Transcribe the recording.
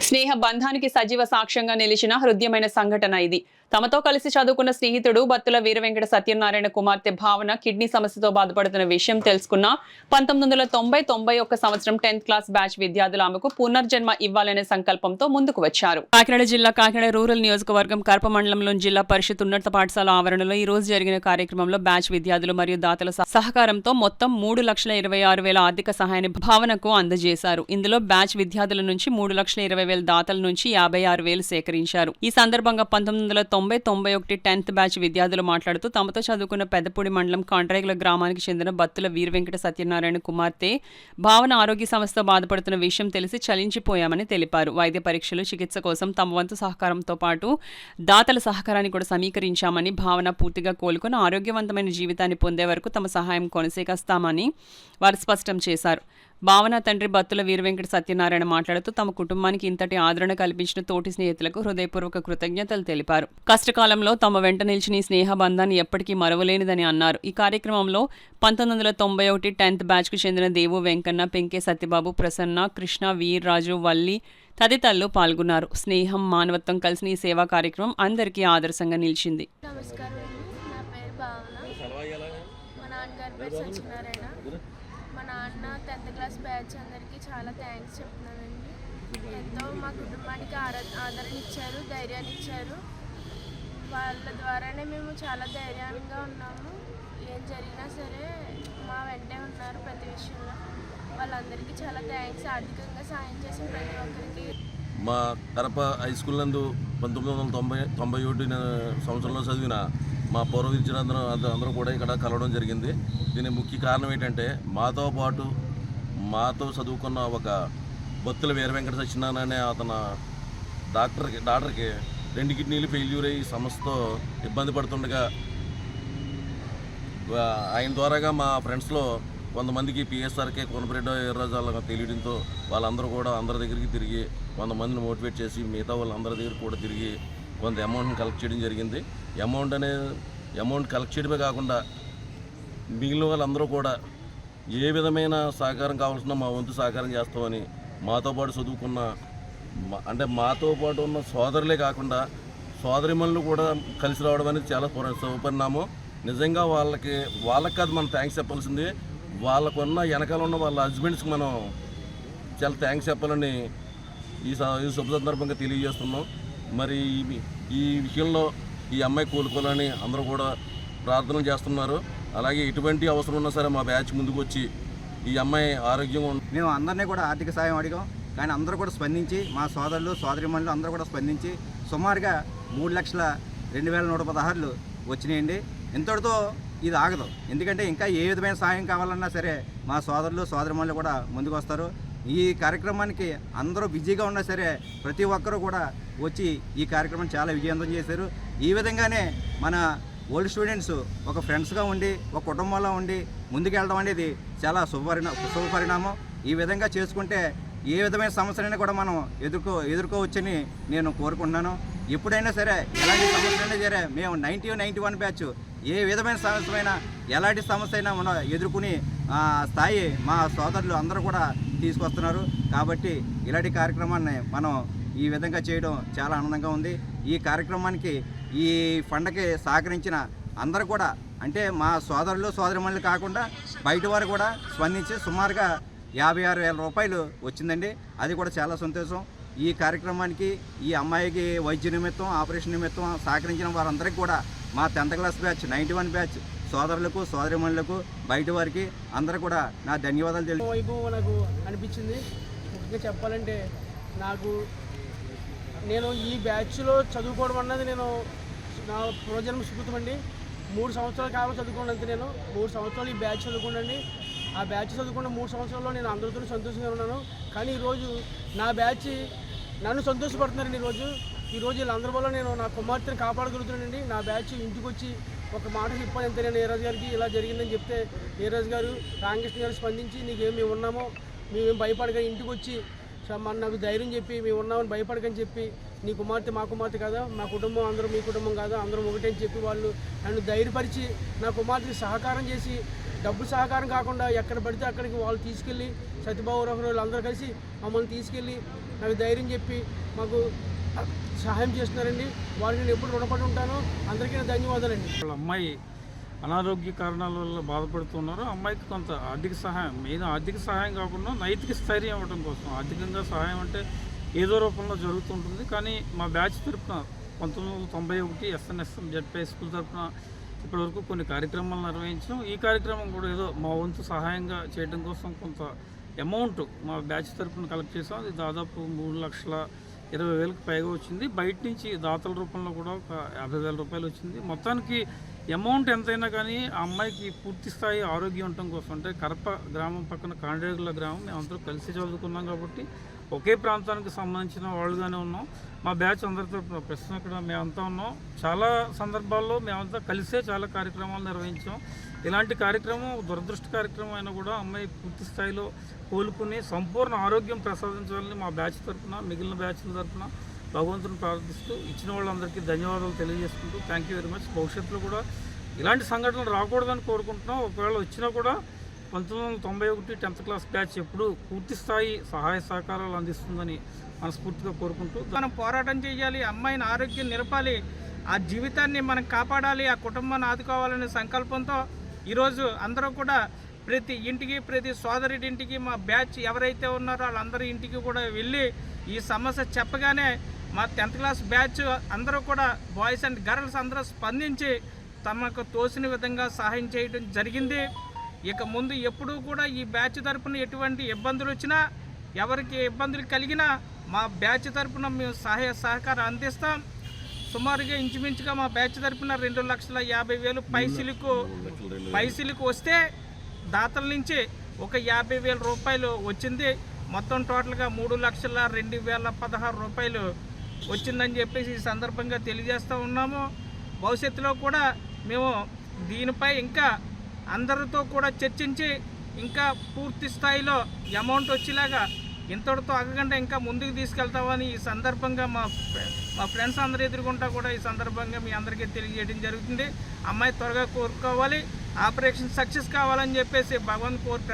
స్నేహ బంధానికి సజీవ సాక్ష్యంగా నిలిచిన హృదయమైన సంఘటన ఇది. తమతో కలిసి చదువుకున్న స్నేహితుడు బత్తుల వీరవెంకట సత్యనారాయణ కుమార్తె భావన కిడ్నీ సమస్యతో బాధపడుతున్న విషయం తెలుసుకున్న 1991 సంవత్సరం 10th క్లాస్ బ్యాచ్ విద్యార్థులు ఆమెకు పునర్జన్మ ఇవ్వాలనే సంకల్పంతో ముందుకు వచ్చారు. కాకినాడ జిల్లా కాకినాడ రూరల్ నియోజకవర్గం కరప మండలంలోని జిల్లా పరిషత్ ఉన్నత పాఠశాల ఆవరణలో ఈ రోజు జరిగిన కార్యక్రమంలో బ్యాచ్ విద్యార్థులు మరియు దాతల సహకారంతో మొత్తం 3,26,000 ఆర్థిక సహాయాన్ని భావనకు అందజేశారు. ఇందులో బ్యాచ్ విద్యార్థుల నుంచి 3,20,000 దాతల నుంచి 56,000 సేకరించారు. ఈ సందర్భంగా 1991 10th బ్యాచ్ విద్యార్థులు మాట్లాడుతూ తమతో చదువుకున్న పెద్దపూడి మండలం కాంట్రాగుల గ్రామానికి చెందిన బత్తుల వీరవెంకట సత్యనారాయణ కుమార్తె భావన ఆరోగ్య సమస్యతో బాధపడుతున్న విషయం తెలిసి చలించిపోయామని తెలిపారు. వైద్య పరీక్షలు, చికిత్స కోసం తమ వంతు సహకారంతో పాటు దాతల సహకారాన్ని కూడా సమీకరించామని, భావన పూర్తిగా కోలుకొని ఆరోగ్యవంతమైన జీవితాన్ని పొందే వరకు తమ సహాయం కొనసాగిస్తామని వారు స్పష్టం చేశారు. భావన తండ్రి బత్తుల వీరవెంకట సత్యనారాయణ మాట్లాడుతూ తమ కుటుంబానికి ఇంతటి ఆదరణ కల్పించిన తోటి స్నేహితులకు హృదయపూర్వక కృతజ్ఞతలు తెలిపారు. కష్టకాలంలో తమ వెంట నిలిచిన ఈ స్నేహ బంధాన్ని ఎప్పటికీ మరవలేనిదని అన్నారు. ఈ కార్యక్రమంలో 1991 10th బ్యాచ్ కు చెందిన దేవు వెంకన్న, పెంకే సత్యబాబు, ప్రసన్న, కృష్ణ, వీర్రాజు, వల్లి తదితరులు పాల్గొన్నారు. స్నేహం, మానవత్వం కలిసిన ఈ సేవా కార్యక్రమం అందరికీ ఆదర్శంగా నిలిచింది. మా నాన్న 10th క్లాస్ బ్యాచ్ అందరికీ చాలా థ్యాంక్స్ చెప్తున్నానండి. ఎంతో మా కుటుంబానికి ఆదరణ ఇచ్చారు, ధైర్యాన్ని ఇచ్చారు. వాళ్ళ ద్వారానే మేము చాలా ధైర్యంగా ఉన్నాము. ఏం జరిగినా సరే మా వెంటే ఉన్నారు ప్రతి విషయంలో. వాళ్ళందరికీ చాలా థ్యాంక్స్. ఆర్థికంగా సాయం చేసిన ప్రతి ఒక్కరికి. మా కరప హై స్కూల్ నందు 1991 సంవత్సరంలో చదివిన మా పూర్వ విద్యార్థులు అందరూ కూడా ఇక్కడ కలవడం జరిగింది. దీని ముఖ్య కారణం ఏంటంటే మాతో చదువుకున్న ఒక బత్తుల వీరవెంకట సత్యనారాయణ అనే అతను డాక్టర్కి 2 కిడ్నీలు ఫెయిల్యూర్ అయ్యి సమస్యతో ఇబ్బంది పడుతుండగా ఆయన ద్వారాగా మా ఫ్రెండ్స్లో కొంతమందికి పిఎస్ఆర్కే కొనపరెడ్డి ఎర్రజాల తెలియడంతో వాళ్ళందరూ కూడా అందరి దగ్గరికి తిరిగి కొంతమందిని మోటివేట్ చేసి మిగతా వాళ్ళందరి దగ్గర కూడా తిరిగి కొంత అమౌంట్ని కలెక్ట్ చేయడం జరిగింది. అమౌంట్ కలెక్ట్ చేయడమే కాకుండా మిగిలిన వాళ్ళందరూ కూడా ఏ విధమైన సహకారం కావాల్సిన మా వంతు సహకారం చేస్తామని మాతో పాటు చదువుకున్న మాతో పాటు ఉన్న సోదరులే కాకుండా సోదరిమణులు కూడా కలిసి రావడం అనేది చాలా శుభపరిణామం. నిజంగా వాళ్ళకి కాదు మనం థ్యాంక్స్ చెప్పాల్సింది, వాళ్ళకున్న వెనకాల ఉన్న వాళ్ళ హస్బెండ్స్కి మనం చాలా థ్యాంక్స్ చెప్పాలని ఈ శుభ సందర్భంగా తెలియజేస్తున్నాం. మరి ఈ విషయంలో ఈ అమ్మాయి కోలుకోవాలని అందరూ కూడా ప్రార్థనలు చేస్తున్నారు. అలాగే ఎటువంటి అవసరం ఉన్నా సరే మా బ్యాచ్ ముందుకు వచ్చి ఈ అమ్మాయి ఆరోగ్యంగా మేము అందరినీ కూడా ఆర్థిక సాయం అడిగాం. కానీ అందరూ కూడా స్పందించి, మా సోదరులు సోదరిమణులు అందరూ కూడా స్పందించి సుమారుగా 3,02,116 వచ్చినాయండి. ఇంతటితో ఇది ఆగదు. ఎందుకంటే ఇంకా ఏ విధమైన సాయం కావాలన్నా సరే మా సోదరులు సోదరిమణులు కూడా ముందుకు వస్తారు. ఈ కార్యక్రమానికి అందరూ బిజీగా ఉన్నా సరే ప్రతి ఒక్కరూ కూడా వచ్చి ఈ కార్యక్రమం చాలా విజయవంతం చేశారు. ఈ విధంగానే మన ఓల్డ్ స్టూడెంట్స్ ఒక ఫ్రెండ్స్గా ఉండి, ఒక కుటుంబంలో ఉండి ముందుకెళ్ళడం అనేది చాలా శుభపరిణామం. ఈ విధంగా చేసుకుంటే ఏ విధమైన సమస్యలైనా కూడా మనం ఎదుర్కోవచ్చని నేను కోరుకుంటున్నాను. ఎప్పుడైనా సరే ఎలాంటి సమస్యలైనా సరే మేము 91 బ్యాచ్ ఏ విధమైన సమస్యమైనా ఎలాంటి సమస్య అయినా మనం ఎదుర్కొని స్థాయి మా సోదరులు అందరూ కూడా తీసుకొస్తున్నారు. కాబట్టి ఇలాంటి కార్యక్రమాన్ని మనం ఈ విధంగా చేయడం చాలా ఆనందంగా ఉంది. ఈ కార్యక్రమానికి ఈ ఫండ్కి సహకరించిన అందరూ కూడా, అంటే మా సోదరులు సోదరిమణులు కాకుండా బయట వారు కూడా స్పందించి సుమారుగా 56,000 రూపాయలు వచ్చిందండి. అది కూడా చాలా సంతోషం. ఈ కార్యక్రమానికి ఈ అమ్మాయికి వైద్య నిమిత్తం, ఆపరేషన్ నిమిత్తం సహకరించిన వారందరికీ కూడా మా 10th క్లాస్ బ్యాచ్ 91 బ్యాచ్ సోదరులకు సోదరిమణులకు బయట వారికి అందరూ కూడా నా ధన్యవాదాలు తెలుసు. వైభవం నాకు అనిపించింది. ముఖ్యంగా చెప్పాలంటే నేను ఈ బ్యాచ్లో చదువుకోవడం అన్నది నా పూర్వజన్మ సుకృతం అండి. 3 సంవత్సరాల కాలం చదువుకున్నంత నేను 3 సంవత్సరాలు ఈ బ్యాచ్ చదువుకోండి. ఆ బ్యాచ్ చదువుకున్న 3 సంవత్సరాల్లో నేను అందరితో సంతోషంగా ఉన్నాను. కానీ ఈరోజు నా బ్యాచ్ నన్ను సంతోషపడుతున్నారండి. ఈరోజు వీళ్ళందరి వల్ల నేను నా కుమార్తెను కాపాడగలుగుతున్నానండి. నా బ్యాచ్ ఇంటికి వచ్చి ఒక మాట చెప్పాను అంతే. నేను ఏరాజు గారికి ఇలా జరిగిందని చెప్తే ఏరాజు గారు, రామకృష్ణ గారు స్పందించి మేము ఉన్నామో, మేమేం భయపడగా ఇంటికి వచ్చి నాకు ధైర్యం చెప్పి మేము ఉన్నామని భయపడకని చెప్పి, నీ కుమార్తె మా కుమార్తె కాదా, మా కుటుంబం అందరూ మీ కుటుంబం కాదా, అందరం ఒకటే అని చెప్పి వాళ్ళు నన్ను ధైర్యపరిచి నా కుమార్తెకి సహకారం చేసి, డబ్బు సహకారం కాకుండా ఎక్కడ పడితే అక్కడికి వాళ్ళు తీసుకెళ్ళి సత్యబాబు రోహన్ వాళ్ళందరూ కలిసి మమ్మల్ని తీసుకెళ్ళి నాకు ధైర్యం చెప్పి మాకు సహాయం చేస్తున్నారండి. వారికి నేను ఎప్పుడు రుణపడి ఉంటాను. అందరికీ నా ధన్యవాదాలండి. వాళ్ళ అమ్మాయి అనారోగ్య కారణాల వల్ల బాధపడుతున్నారు. అమ్మాయికి కొంత ఆర్థిక సహాయం, మెయిన్ ఆర్థిక సహాయం కాకుండా నైతిక స్థైర్యం ఇవ్వడం కోసం. ఆర్థికంగా సహాయం అంటే ఏదో రూపంలో జరుగుతుంటుంది. కానీ మా బ్యాచ్ తరఫున 1991 ఎస్ఎన్ఎస్ఎం జెడ్పీ స్కూల్ తరఫున ఇప్పటివరకు కొన్ని కార్యక్రమాలు నిర్వహించాం. ఈ కార్యక్రమం కూడా ఏదో మా వంతు సహాయంగా చేయడం కోసం కొంత అమౌంట్ మా బ్యాచ్ తరఫున కలెక్ట్ చేసాం. అది దాదాపు 3,20,000కి పైగా వచ్చింది. బయట నుంచి దాతల రూపంలో కూడా ఒక 50,000 రూపాయలు వచ్చింది. మొత్తానికి అమౌంట్ ఎంతైనా కానీ ఆ అమ్మాయికి పూర్తి స్థాయి ఆరోగ్యం ఉండటం కోసం, అంటే కరప గ్రామం పక్కన కాండేగుల గ్రామం, మేమందరూ కలిసి చదువుకున్నాం కాబట్టి ఒకే ప్రాంతానికి సంబంధించిన వాళ్ళుగానే ఉన్నాం. మా బ్యాచ్ అందరితో ప్రస్తుతం ఇక్కడ మేమంతా ఉన్నాం. చాలా సందర్భాల్లో మేమంతా కలిసే చాలా కార్యక్రమాలు నిర్వహించాం. ఇలాంటి కార్యక్రమం దురదృష్ట కార్యక్రమం అయినా కూడా అమ్మాయి పూర్తి స్థాయిలో కోలుకుని సంపూర్ణ ఆరోగ్యం ప్రసాదించాలని మా బ్యాచ్ తరఫున, మిగిలిన బ్యాచ్ల తరఫున భగవంతుని ప్రార్థిస్తూ ఇచ్చిన వాళ్ళందరికీ ధన్యవాదాలు తెలియజేసుకుంటూ థ్యాంక్ యూ వెరీ మచ్. భవిష్యత్తులో కూడా ఇలాంటి సంఘటనలు రాకూడదని కోరుకుంటున్నాం. ఒకవేళ వచ్చినా కూడా 1991 10th క్లాస్ బ్యాచ్ ఎప్పుడు పూర్తి స్థాయి సహాయ సహకారాలు అందిస్తుందని మనస్ఫూర్తిగా కోరుకుంటూ మనం పోరాటం చేయాలి, అమ్మాయిని ఆరోగ్యం నిలపాలి, ఆ జీవితాన్ని మనం కాపాడాలి, ఆ కుటుంబాన్ని ఆదుకోవాలనే సంకల్పంతో ఈరోజు అందరూ కూడా ప్రతి ఇంటికి, ప్రతి సోదరుడి ఇంటికి మా బ్యాచ్ ఎవరైతే ఉన్నారో వాళ్ళందరి ఇంటికి కూడా వెళ్ళి ఈ సమస్య చెప్పగానే మా 10th క్లాస్ బ్యాచ్ అందరూ కూడా బాయ్స్ అండ్ గర్ల్స్ అందరూ స్పందించి తమకు తోసిన విధంగా సహాయం చేయడం జరిగింది. ఇక ముందు ఎప్పుడూ కూడా ఈ బ్యాచ్ తరపున ఎటువంటి ఇబ్బందులు వచ్చినా, ఎవరికి ఇబ్బందులు కలిగినా మా బ్యాచ్ తరపున మేము సహాయ సహకారం అందిస్తాం. సుమారుగా ఇంచుమించుగా మా బ్యాచ్ తరపున 2,50,000 పైసలకు వస్తే దాతల నుంచి ఒక 50,000 రూపాయలు వచ్చింది. మొత్తం టోటల్గా 3,02,016 రూపాయలు వచ్చిందని చెప్పేసి ఈ సందర్భంగా తెలియజేస్తూ ఉన్నాము. భవిష్యత్తులో కూడా మేము దీనిపై ఇంకా అందరితో కూడా చర్చించి ఇంకా పూర్తి స్థాయిలో అమౌంట్ వచ్చేలాగా ఇంతటితో ఆగకుండా ఇంకా ముందుకు తీసుకెళ్తామని ఈ సందర్భంగా మా ఫ్రెండ్స్ అందరి ఎదుర్కొంటా కూడా ఈ సందర్భంగా మీ అందరికీ తెలియజేయడం జరుగుతుంది. అమ్మాయి త్వరగా కోరుకోవాలి, ఆపరేషన్ సక్సెస్ కావాలని చెప్పేసి భగవంత్ కోరి